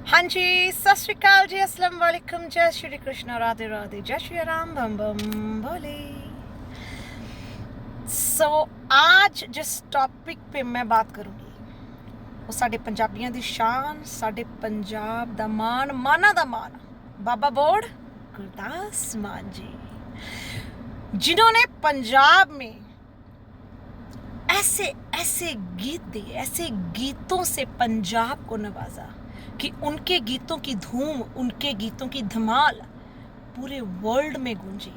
हाँ जी, सत श्री अकाल जी, अस्सलाम वालेकुम, जय श्री कृष्ण, राधे राधे, जय श्री राम, बम बम भोले। आज जिस टॉपिक पे मैं बात करूंगी वो साडे पंजाबियों की शान, साडे पंजाब दा मान, माना दा मान, बाबा बोर्ड गुरदास मान जी, जिन्होंने पंजाब में ऐसे ऐसे गीत दिए, ऐसे गीतों से पंजाब को नवाजा कि उनके गीतों की धूम, उनके गीतों की धमाल पूरे वर्ल्ड में गूंजी।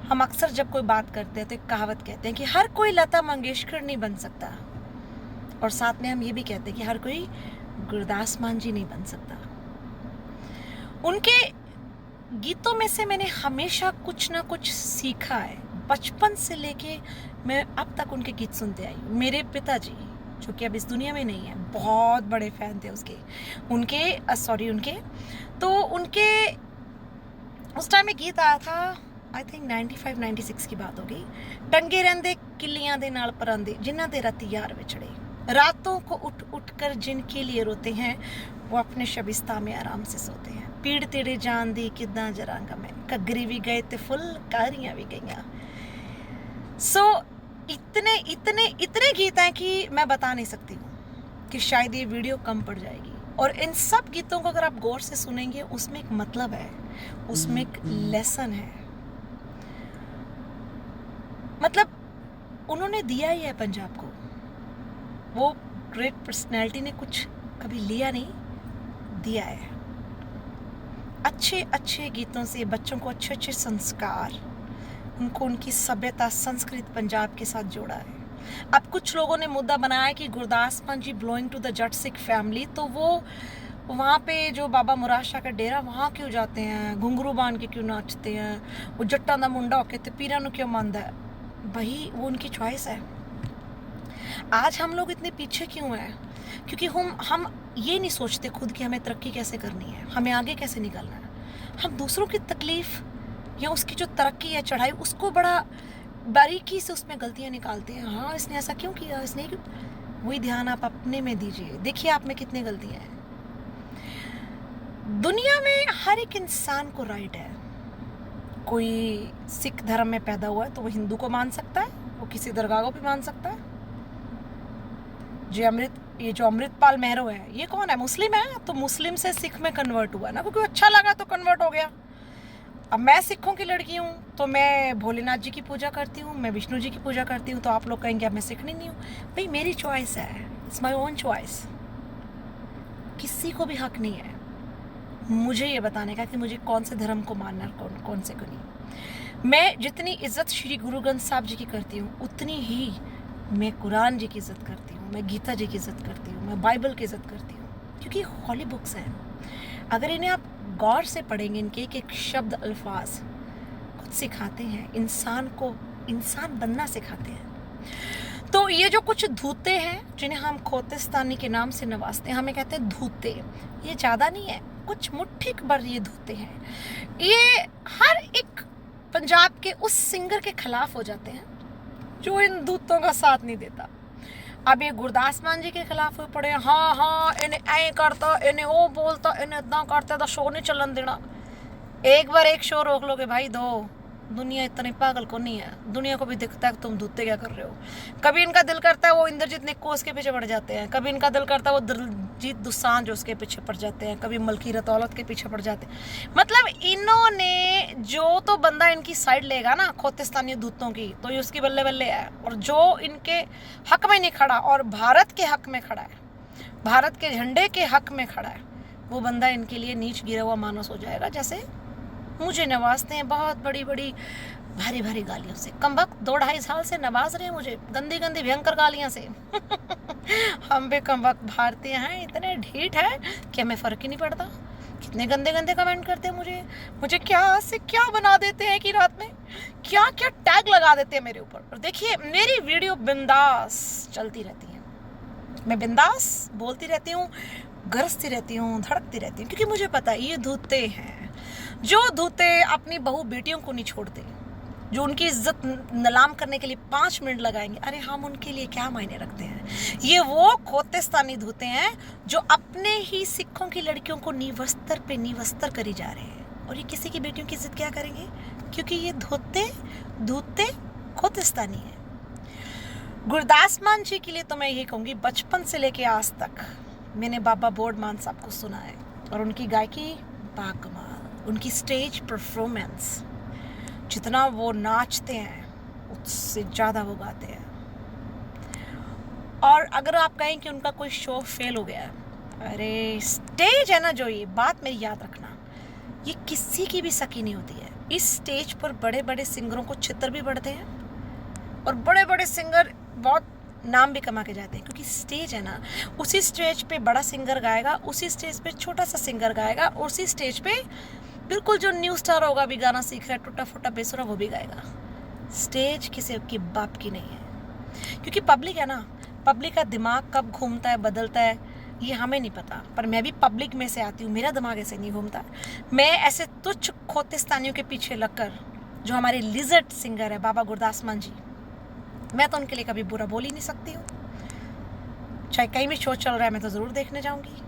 हम अक्सर जब कोई बात करते हैं तो एक कहावत कहते हैं कि हर कोई लता मंगेशकर नहीं बन सकता, और साथ में हम ये भी कहते हैं कि हर कोई गुरदास मान जी नहीं बन सकता। उनके गीतों में से मैंने हमेशा कुछ ना कुछ सीखा है। बचपन से लेके मैं अब तक उनके गीत सुनते आई। मेरे पिताजी, जो कि अब इस दुनिया में नहीं है, बहुत बड़े फैन थे उनके तो उनके उस टाइम में गीत आया था, आई थिंक 95-96 की बात होगी। टंगे रहंदे किलियां दे नाल परांदे, जिन्हां दे राती यार विछड़े, रातों को उठ उठ कर जिनके लिए रोते हैं, वो अपने शबिस्ता में आराम से सोते हैं। पीड़ तेरे जान दी किदां जरांगा मैं, घग्गरी भी गए ते फुलकारियां भी गईयां। इतने इतने इतने गीत हैं कि मैं बता नहीं सकती हूँ कि शायद ये वीडियो कम पड़ जाएगी। और इन सब गीतों को अगर आप गौर से सुनेंगे, उसमें एक मतलब है, उसमें एक लेसन है। मतलब उन्होंने दिया ही है पंजाब को। वो ग्रेट पर्सनैलिटी ने कुछ कभी लिया नहीं, दिया है। अच्छे अच्छे गीतों से बच्चों को अच्छे अच्छे संस्कार, उनको उनकी सभ्यता, संस्कृत पंजाब के साथ जोड़ा है। अब कुछ लोगों ने मुद्दा बनाया कि Gurdas Maan ji belong to the Jat Sikh family, तो वो वहाँ पे जो बाबा मुराद शाह का डेरा, वहाँ क्यों जाते हैं, घुंघरू बांध के क्यों नाचते हैं, वो जट्टां दा मुंडा होके ते पीरां नूं क्यों मानदा है। भाई वो उनकी चॉइस है। आज हम लोग इतने पीछे क्यों हैं? क्योंकि हम ये नहीं सोचते खुद कि हमें तरक्की कैसे करनी है, हमें आगे कैसे निकलना है। हम दूसरों की तकलीफ या उसकी जो तरक्की है, चढ़ाई, उसको बड़ा बारीकी से उसमें गलतियां निकालते हैं। हाँ, इसने ऐसा क्यों किया, इसने क्यों। वही ध्यान आप अपने में दीजिए, देखिए आप में कितनी गलतियां हैं। दुनिया में हर एक इंसान को राइट है। कोई सिख धर्म में पैदा हुआ है तो वो हिंदू को मान सकता है, वो किसी दरगाह को भी मान सकता है। ये जो अमृतपाल महरो है, ये कौन है? मुस्लिम है, तो मुस्लिम से सिख में कन्वर्ट हुआ ना, क्योंकि अच्छा लगा तो कन्वर्ट हो गया। अब मैं सिखों की लड़की हूँ तो मैं भोलेनाथ जी की पूजा करती हूँ, मैं विष्णु जी की पूजा करती हूँ, तो आप लोग कहेंगे अब मैं सिखनी नहीं हूँ। भाई मेरी चॉइस है, इट्स माई ओन चॉइस। किसी को भी हक नहीं है मुझे ये बताने का कि मुझे कौन से धर्म को मानना है, कौन से को नहीं। मैं जितनी इज्जत श्री गुरु ग्रंथ साहब जी की करती हूँ, उतनी ही मैं कुरान जी की इज्जत करती हूँ, मैं गीता जी की इज्जत करती हूँ, मैं बाइबल की इज्जत करती हूँ, क्योंकि हॉली बुक्स हैं। अगर इन्हें आप गौर से पढ़ेंगे, इनके एक एक शब्द, अल्फाज कुछ सिखाते हैं, इंसान को इंसान बनना सिखाते हैं। तो ये जो कुछ धूते हैं जिन्हें हम खोतिस्तानी के नाम से नवाजते हैं, हमें कहते हैं धूते, ये ज़्यादा नहीं है, कुछ मुट्ठी भर ये धूते हैं। ये हर एक पंजाब के उस सिंगर के खिलाफ हो जाते हैं जो इन धूतों का साथ नहीं देता। अब ये गुरदास मान जी के खिलाफ हुए पड़े, हाँ इन्हें ऐ करता, इन्हें वो बोलता, इन्हें इतना करता, तो शो नहीं चलन देना। एक बार एक शो रोक लोगे भाई, दो। दुनिया इतनी पागल को नहीं है, दुनिया को भी दिखता है कि तुम धूते क्या कर रहे हो। कभी इनका दिल करता है वो इंद्रजीत निक्को उसके पीछे पड़ जाते हैं, कभी इनका दिल करता है वो दिलजीत दोसांझ उसके पीछे पड़ जाते हैं, कभी मलकी रतौलत के पीछे पड़ जाते हैं। मतलब इन्होंने जो तो बंदा इनकी साइड लेगा ना खोतिस्तानी धूतों की, तो ये उसकी बल्ले बल्ले है। और जो इनके हक में नहीं खड़ा और भारत के हक में खड़ा है, भारत के झंडे के हक में खड़ा है, वो बंदा इनके लिए नीच गिरा हुआ मानस हो जाएगा। जैसे मुझे नवाजते हैं बहुत बड़ी बड़ी भारी भारी गालियों से, कम वक्त 2-2.5 साल से नवाज रहे हैं मुझे गंदी गंदी भयंकर गालियां से। हम भी कम वक्त भारतीय हैं, इतने ढीठ है कि हमें फर्क ही नहीं पड़ता। कितने गंदे गंदे कमेंट करते हैं मुझे क्या से क्या बना देते हैं कि रात में क्या क्या टैग लगा देते हैं मेरे ऊपर। और देखिए मेरी वीडियो बिंदास चलती रहती है, मैं बिंदास बोलती रहती हूँ, गरजती रहती हूँ, धड़कती रहती हूँ, क्योंकि मुझे पता है ये धूते हैं। जो धूते अपनी बहू बेटियों को नहीं छोड़ते, जो उनकी इज्जत नीलाम करने के लिए 5 मिनट लगाएंगे, अरे हम उनके लिए क्या मायने रखते हैं। ये वो खोतेस्तानी धूते हैं जो अपने ही सिखों की लड़कियों को निवस्त्र पे निवस्त्र करी जा रहे हैं, और ये किसी की बेटियों की इज्जत क्या करेंगे, क्योंकि ये धूते खोतेस्तानी है। गुरदास मान जी के लिए तो मैं यही कहूँगी, बचपन से लेके आज तक मैंने बाबा बोर्ड मान साहब को सुना है, और उनकी गायकी बाकमाल, उनकी स्टेज परफॉर्मेंस, जितना वो नाचते हैं उससे ज़्यादा वो गाते हैं। और अगर आप कहें कि उनका कोई शो फेल हो गया, अरे स्टेज है ना जो, ये बात मेरी याद रखना, ये किसी की भी सकी नहीं होती है। इस स्टेज पर बड़े बड़े सिंगरों को छितर भी पड़ते हैं, और बड़े बड़े सिंगर बहुत नाम भी कमा के जाते हैं, क्योंकि स्टेज है ना, उसी स्टेज पे बड़ा सिंगर गाएगा, उसी स्टेज पे छोटा सा सिंगर गाएगा, उसी स्टेज पे बिल्कुल जो न्यू स्टार होगा भी गाना सीख रहा है टूटा फूटा बेसुरा, वो भी गाएगा। स्टेज किसी की बाप की नहीं है, क्योंकि पब्लिक है ना, पब्लिक का दिमाग कब घूमता है बदलता है ये हमें नहीं पता, पर मैं भी पब्लिक में से आती हूँ, मेरा दिमाग ऐसे नहीं घूमता। मैं ऐसे तुच्छ खोतेस्तानियों के पीछे लगकर, जो हमारे लिजर्ड सिंगर है बाबा गुरदास मान जी, मैं तो उनके लिए कभी बुरा बोल ही नहीं सकती हूँ। चाहे कहीं भी शो चल रहा है मैं तो ज़रूर देखने जाऊँगी।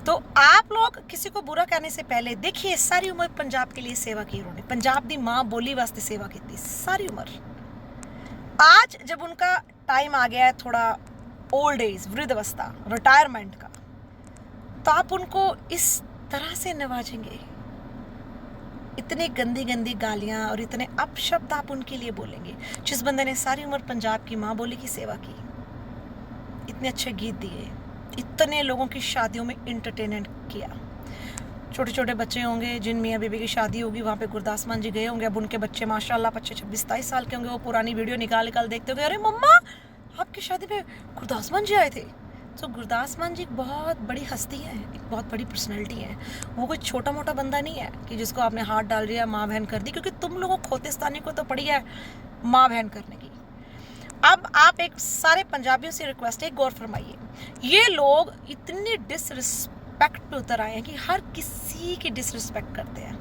तो आप लोग किसी को बुरा कहने से पहले देखिए, सारी उम्र पंजाब के लिए सेवा की उन्होंने, पंजाब दी माँ बोली वास्ते सेवा की थी सारी उम्र। आज जब उनका टाइम आ गया है थोड़ा ओल्ड एज, वृद्धावस्था, रिटायरमेंट का, तो आप उनको इस तरह से नवाजेंगे, इतने गंदी गंदी गालियाँ और इतने अपशब्द आप उनके लिए बोलेंगे, जिस बंदे ने सारी उम्र पंजाब की माँ बोली की सेवा की, इतने अच्छे गीत दिए, इतने लोगों की शादियों में इंटरटेनमेंट किया। छोटे छोटे बच्चे होंगे जिन मियाँ बीबी की शादी होगी, वहाँ पे गुरदास मान जी गए होंगे, अब उनके बच्चे माशाल्लाह 25, 26, 27 साल के होंगे, वो पुरानी वीडियो निकाल देखते होंगे, अरे मम्मा आपकी शादी में गुरदास मान जी आए थे। तो गुरदास मान जी एक बहुत बड़ी हस्ती है, एक बहुत बड़ी पर्सनैलिटी है, वो कोई छोटा मोटा बंदा नहीं है कि जिसको आपने हाथ डाल दिया माँ बहन कर दी, क्योंकि तुम लोगों खोतेस्तानी को तो पड़ी है माँ बहन करने की। अब आप एक सारे पंजाबियों से रिक्वेस्ट है, गौर फरमाइए, ये लोग इतनी डिसरिस्पेक्ट पे उतर आए हैं कि हर किसी की डिसरिस्पेक्ट करते हैं,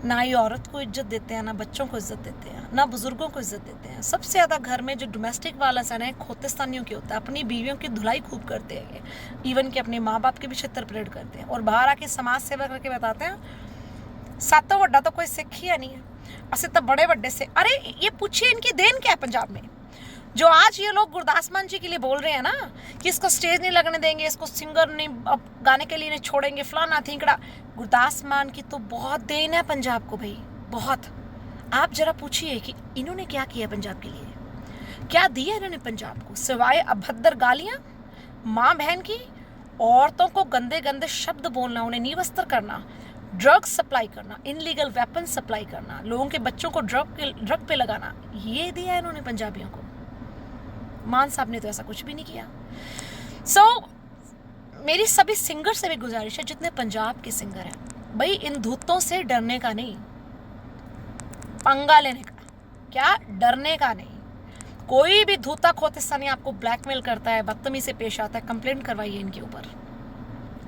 ना ही औरत को इज्जत देते हैं, ना बच्चों को इज्जत देते हैं, ना बुजुर्गों को इज्जत देते हैं। सबसे ज़्यादा घर में जो डोमेस्टिक वायलेंस है ना खोतेस्तानियों की होता है, अपनी बीवियों की धुलाई खूब करते हैं, इवन कि अपने माँ बाप के भी छितर परेड करते हैं, और बाहर आके समाज सेवा करके बताते हैं सातों वड्डा तो कोई सिख ही नहीं है, असि तो बड़े बड़े से। अरे ये पूछिए इनकी देन क्या है पंजाब में, जो आज ये लोग गुरदास मान जी के लिए बोल रहे हैं ना कि इसको स्टेज नहीं लगने देंगे, इसको सिंगर नहीं अब गाने के लिए नहीं छोड़ेंगे, फलाना थिंकड़ा। गुरदास मान की तो बहुत देन है पंजाब को भाई, बहुत। आप जरा पूछिए कि इन्होंने क्या किया पंजाब के लिए, क्या दिया इन्होंने पंजाब को, सिवाय अभद्र गालियाँ, माँ बहन की, औरतों को गंदे गंदे शब्द बोलना, उन्हें निवस्त्र करना, ड्रग सप्लाई करना, इनलीगल वेपन सप्लाई करना, लोगों के बच्चों को ड्रग पे लगाना, ये दिया इन्होंने पंजाबियों को। मान साहब ने तो ऐसा कुछ भी नहीं किया। मेरी सभी सिंगर से भी गुजारिश है, जितने पंजाब के सिंगर हैं, भाई इन धूतों से डरने का नहीं, पंगा लेने का, क्या डरने का नहीं। कोई भी धूता खोतेस्तानी आपको ब्लैकमेल करता है, बदतमीजी से पेश आता है, कंप्लेंट करवाइए इनके ऊपर।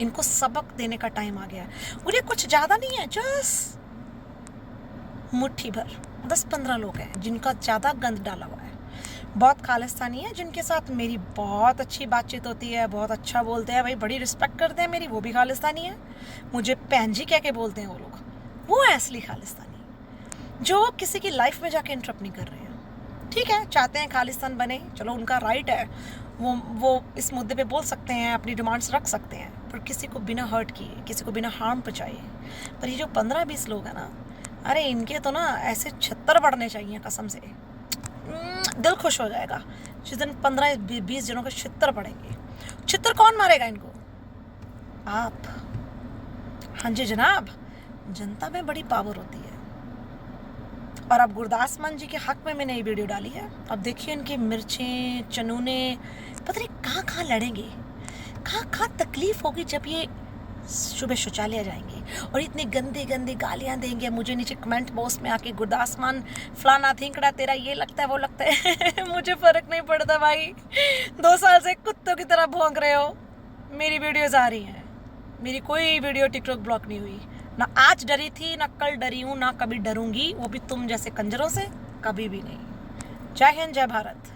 इनको सबक देने का टाइम आ गया है। और ये कुछ ज़्यादा नहीं है, जस्ट मुट्ठी भर 10-15 लोग हैं जिनका ज़्यादा गंद डाला हुआ है, बहुत खालिस्तानी है, जिनके साथ मेरी बहुत अच्छी बातचीत होती है, बहुत अच्छा बोलते हैं भाई, बड़ी रिस्पेक्ट करते हैं मेरी, वो भी खालिस्तानी है, मुझे बहन जी कह के बोलते हैं वो लोग, वो है असली खालिस्तानी, जो किसी की लाइफ में जाके इंटरप्ट नहीं कर रहे हैं। ठीक है, चाहते हैं खालिस्तान बने, चलो उनका राइट है, वो इस मुद्दे पे बोल सकते हैं, अपनी डिमांड्स रख सकते हैं, पर किसी को बिना हर्ट किए, किसी को बिना हार्म पहुँचाए। पर ये जो 15-20 लोग हैं ना, अरे इनके तो ना ऐसे 76 बढ़ने चाहिए कसम से, दिल खुश हो जाएगा जिस दिन 15-20 जनों के छितर पड़ेंगे। छितर कौन मारेगा इनको? आप। हाँ जी जनाब, जनता में बड़ी पावर होती है। और अब गुरदास मान जी के हक में मैंने ये वीडियो डाली है। अब देखिए इनके मिर्चें चनूने पता नहीं कहाँ कहाँ लड़ेंगे, कहाँ कहाँ तकलीफ होगी जब ये सुबह शौचालय जाएंगे और इतनी गंदी गंदी गालियाँ देंगे। मुझे नीचे कमेंट बॉक्स में आके गुरदास मान फलाना थिंकड़ा तेरा ये लगता है वो लगता है मुझे फ़र्क नहीं पड़ता भाई, 2 साल से कुत्तों की तरह भौंक रहे हो। मेरी वीडियोज़ आ रही हैं, मेरी कोई वीडियो टिकटॉक ब्लॉक नहीं हुई, ना आज डरी थी, ना कल डरी हूँ, ना कभी डरूंगी, वो भी तुम जैसे कंजरों से। कभी भी नहीं। जय हिंद, जय भारत।